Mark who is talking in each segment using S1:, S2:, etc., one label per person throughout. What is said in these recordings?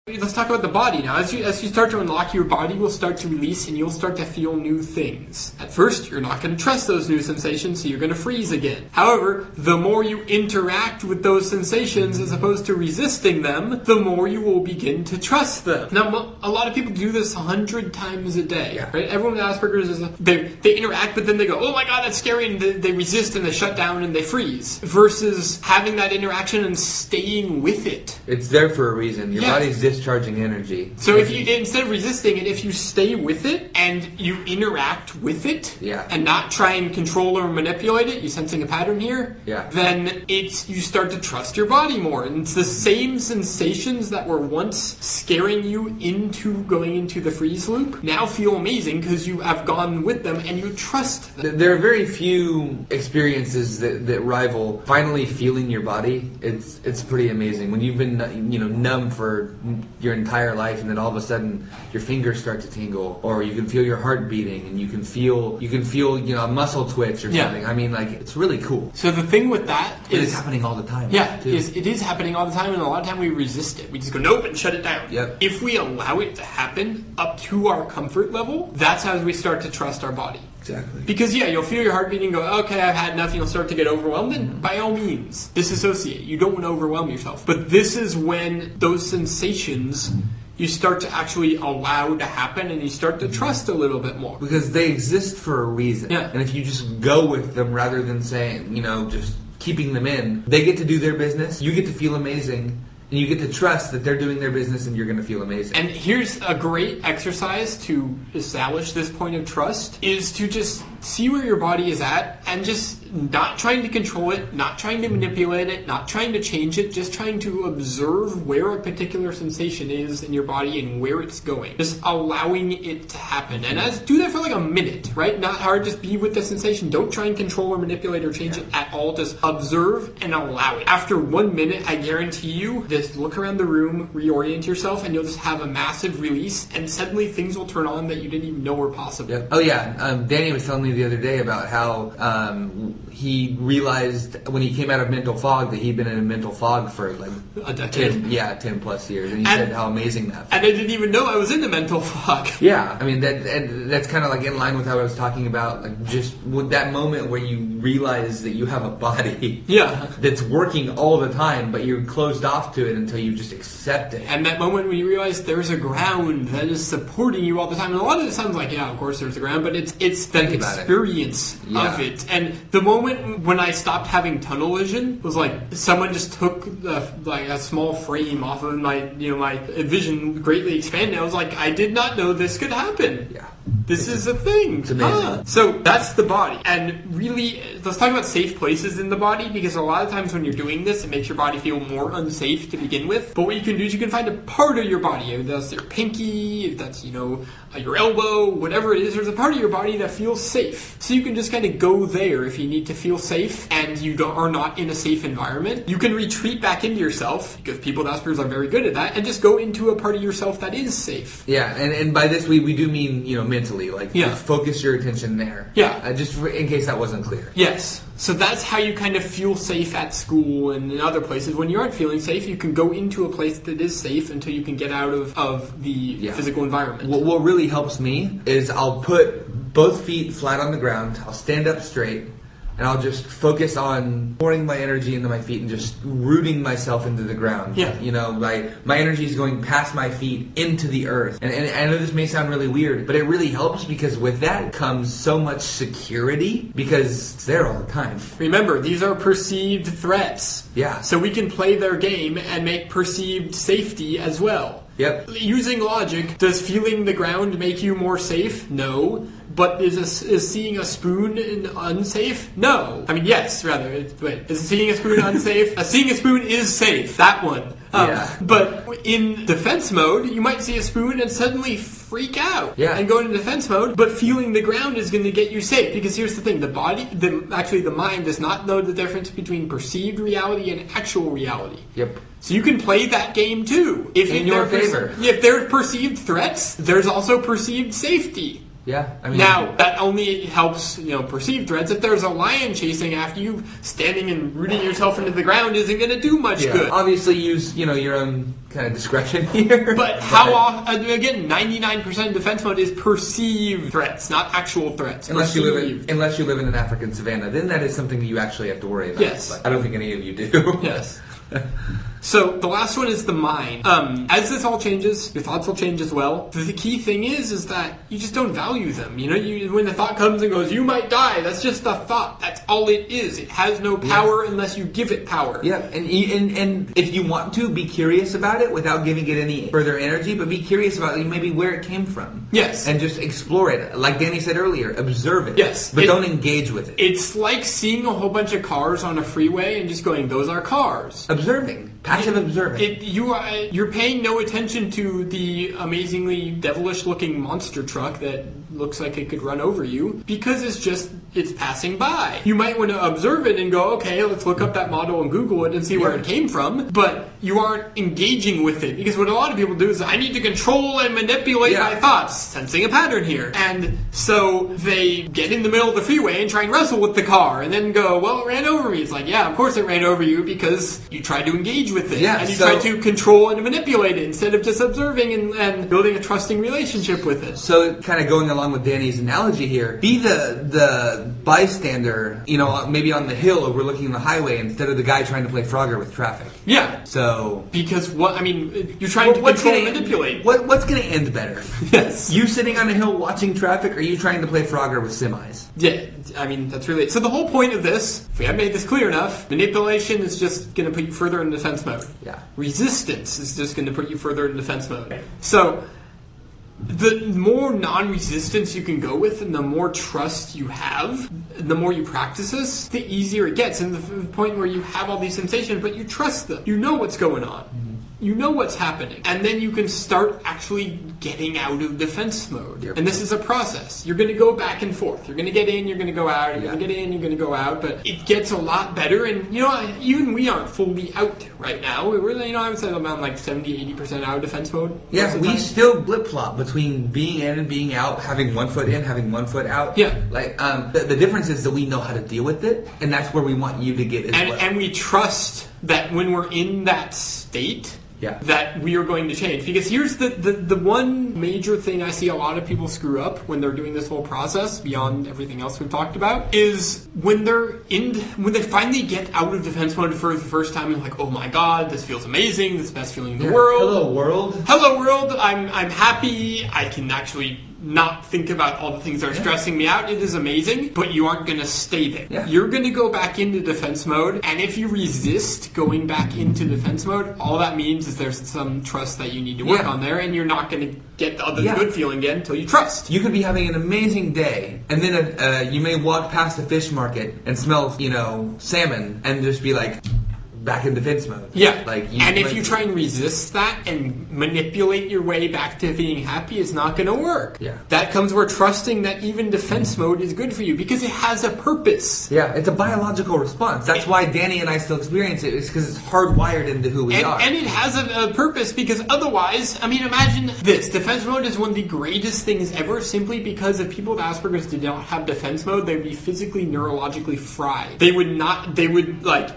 S1: Let's talk about the body now. As you start to unlock, your body will start to release and you'll start to feel new things. At first, you're not going to trust those new sensations, so you're going to freeze again. However, the more you interact with those sensations as opposed to resisting them, the more you will begin to trust them. Now, a lot of people do this 100 times a day, right? Everyone with Asperger's is they interact, but then they go, oh my god, that's scary, and they resist and they shut down and they freeze. Versus having that interaction and staying with it.
S2: It's there for a reason. Your body's discharging energy.
S1: So if you, instead of resisting it, if you stay with it and you interact with it and not try and control or manipulate it, you sensing a pattern here, then you start to trust your body more. And it's the same sensations that were once scaring you into going into the freeze loop now feel amazing because you have gone with them and you trust them.
S2: There are very few experiences that rival finally feeling your body. It's pretty amazing. When you've been numb for your entire life and then all of a sudden your fingers start to tingle, or you can feel your heart beating and you can feel a muscle twitch or something. I mean, like, it's really cool.
S1: So the thing with that
S2: is it's happening all the time.
S1: It is happening all the time, and a lot of time we resist it. We just go nope and shut it down. If we allow it to happen up to our comfort level, that's how we start to trust our body.
S2: Exactly.
S1: Because you'll feel your heart beating and go, okay, I've had enough, and you'll start to get overwhelmed, and by all means, disassociate. You don't want to overwhelm yourself. But this is when those sensations you start to actually allow to happen and you start to trust a little bit more.
S2: Because they exist for a reason. And if you just go with them rather than saying, just keeping them in, they get to do their business, you get to feel amazing, and you get to trust that they're doing their business and you're going to feel amazing.
S1: And here's a great exercise to establish this point of trust, is to just see where your body is at and just not trying to control it, not trying to manipulate it, not trying to change it, just trying to observe where a particular sensation is in your body and where it's going. Just allowing it to happen. And do that for like a minute, right? Not hard, just be with the sensation. Don't try and control or manipulate or change it at all. Just observe and allow it. After 1 minute, I guarantee you, just look around the room, reorient yourself, and you'll just have a massive release, and suddenly things will turn on that you didn't even know were possible.
S2: Oh yeah, Danny was telling me the other day about how he realized when he came out of mental fog that he'd been in a mental fog for like
S1: a decade.
S2: 10 plus years, and he said how amazing that felt.
S1: And I didn't even know I was in the mental fog.
S2: Yeah, I mean that's kind of like in line with how I was talking about, like just with that moment where you realize that you have a body that's working all the time, but you're closed off to it until you just accept it.
S1: And that moment when you realize there's a ground that is supporting you all the time. And a lot of it sounds like, of course there's a ground, but it's that experience of it. And the moment when I stopped having tunnel vision was like someone just took a small frame off of my vision greatly expanded. I was like, I did not know this could happen. This is a thing.
S2: It's amazing.
S1: So that's the body. And really, let's talk about safe places in the body, because a lot of times when you're doing this, it makes your body feel more unsafe to begin with. But what you can do is you can find a part of your body. If that's your pinky, if that's, your elbow, whatever it is, there's a part of your body that feels safe. So you can just kind of go there if you need to feel safe and you are not in a safe environment. You can retreat back into yourself, because people with Asperger's are very good at that, and just go into a part of yourself that is safe.
S2: Yeah, and by this we do mean, mentally, like just focus your attention there. Just in case that wasn't clear.
S1: Yes. So that's how you kind of feel safe at school and in other places. When you aren't feeling safe, you can go into a place that is safe until you can get out of the physical environment.
S2: What really helps me is I'll put both feet flat on the ground, I'll stand up straight, and I'll just focus on pouring my energy into my feet and just rooting myself into the ground. My energy is going past my feet into the earth. And I know this may sound really weird, but it really helps, because with that comes so much security, because it's there all the time.
S1: Remember, these are perceived threats. So we can play their game and make perceived safety as well. Using logic, does feeling the ground make you more safe? No. But is seeing a spoon unsafe? No. I mean, yes, rather. Is seeing a spoon unsafe? Seeing a spoon is safe. That one. But in defense mode, you might see a spoon and suddenly freak out and go into defense mode. But feeling the ground is going to get you safe, because here's the thing: the mind does not know the difference between perceived reality and actual reality. So you can play that game too.
S2: In your favor.
S1: If there's perceived threats, there's also perceived safety.
S2: Yeah, I mean,
S1: now that only helps perceived threats. If there's a lion chasing after you, standing and rooting yourself into the ground isn't going to do much good.
S2: Obviously, use your own kind of discretion here.
S1: But how often? Again, 99% defense mode is perceived threats, not actual threats.
S2: Unless you live in an African savannah, then that is something that you actually have to worry about.
S1: Yes,
S2: but I don't think any of you do.
S1: Yes. So the last one is the mind. As this all changes, your thoughts will change as well. The key thing is that you just don't value them. When the thought comes and goes, you might die, that's just a thought. That's all it is. It has no power unless you give it power.
S2: Yeah, and if you want to, be curious about it without giving it any further energy, but be curious about maybe where it came from.
S1: Yes.
S2: And just explore it. Like Danny said earlier, observe it.
S1: Yes.
S2: But don't engage with it.
S1: It's like seeing a whole bunch of cars on a freeway and just going, those are cars.
S2: Observing. Passive observing.
S1: You're paying no attention to the amazingly devilish-looking monster truck that looks like it could run over you because it's passing by. You might want to observe it and go, okay, let's look up that model and Google it and see where it came from, but you aren't engaging with it because what a lot of people do is, I need to control and manipulate my thoughts, sensing a pattern here. And so they get in the middle of the freeway and try and wrestle with the car and then go, well, it ran over me. It's like, yeah, of course it ran over you because you tried to engage with it.
S2: Yeah,
S1: and you tried to control and manipulate it instead of just observing and building a trusting relationship with it.
S2: So kind of going along with Danny's analogy here, be the bystander, maybe on the hill overlooking the highway instead of the guy trying to play Frogger with traffic.
S1: Yeah.
S2: So...
S1: Because you're trying to control and manipulate.
S2: What's going to end better?
S1: Yes.
S2: You sitting on a hill watching traffic, or you trying to play Frogger with semis?
S1: Yeah, that's really... So the whole point of this, if we haven't made this clear enough, manipulation is just going to put you further in defense mode.
S2: Yeah.
S1: Resistance is just going to put you further in defense mode. So... the more non-resistance you can go with and the more trust you have, the more you practice this, the easier it gets. And the point where you have all these sensations, but you trust them. You know what's going on. You know what's happening. And then you can start actually getting out of defense mode. Yep. And this is a process. You're going to go back and forth. You're going to get in, you're going to go out, you're going to get in, you're going to go out. But it gets a lot better. And, even we aren't fully out right now. We're, I would say about like 70-80% out of defense mode.
S2: Yeah, we still flip-flop between being in and being out, having one foot in, having one foot out.
S1: Yeah.
S2: Like, the difference is that we know how to deal with it. And that's where we want you to get as well.
S1: And we trust that when we're in that state...
S2: Yeah.
S1: That we are going to change. Because here's the one major thing I see a lot of people screw up when they're doing this whole process, beyond everything else we've talked about, is when they finally get out of defense mode for the first time and like, oh my god, this feels amazing, this is the best feeling in the world.
S2: Hello world.
S1: Hello world, I'm happy, I can actually not think about all the things that are stressing me out. It is amazing, but you aren't going to stay there. Yeah. You're going to go back into defense mode, and if you resist going back into defense mode, all that means is there's some trust that you need to work on there, and you're not going to get the other good feeling again until you trust.
S2: You could be having an amazing day, and then you may walk past a fish market and smell, salmon, and just be like... back in defense mode.
S1: Yeah. If you try and resist that and manipulate your way back to being happy, it's not going to work.
S2: Yeah.
S1: That comes where trusting that even defense mode is good for you because it has a purpose.
S2: Yeah, it's a biological response. That's why Danny and I still experience it. It's because it's hardwired into who we are.
S1: And it has a purpose because otherwise, imagine this. Defense mode is one of the greatest things ever simply because if people with Asperger's did not have defense mode, they would be physically, neurologically fried.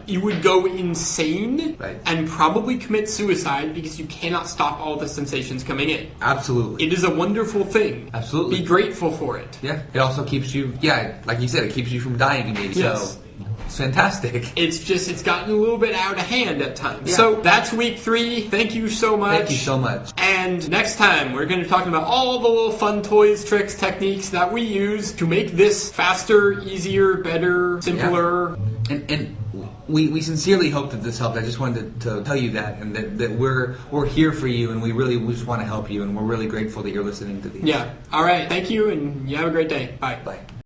S1: You would go insane and probably commit suicide because you cannot stop all the sensations coming in.
S2: Absolutely.
S1: It is a wonderful thing.
S2: Absolutely.
S1: Be grateful for it.
S2: Yeah. It also keeps you, like you said, it keeps you from dying again.
S1: Yes.
S2: So it's fantastic.
S1: It's gotten a little bit out of hand at times. Yeah. So that's week 3. Thank you so much.
S2: Thank you so much.
S1: And next time we're going to be talking about all the little fun toys, tricks, techniques that we use to make this faster, easier, better, simpler.
S2: Yeah. And we sincerely hope that this helped. I just wanted to tell you that, and that we're here for you, and we just want to help you, and we're really grateful that you're listening to these.
S1: Yeah. All right. Thank you, and you have a great day. Bye.
S2: Bye.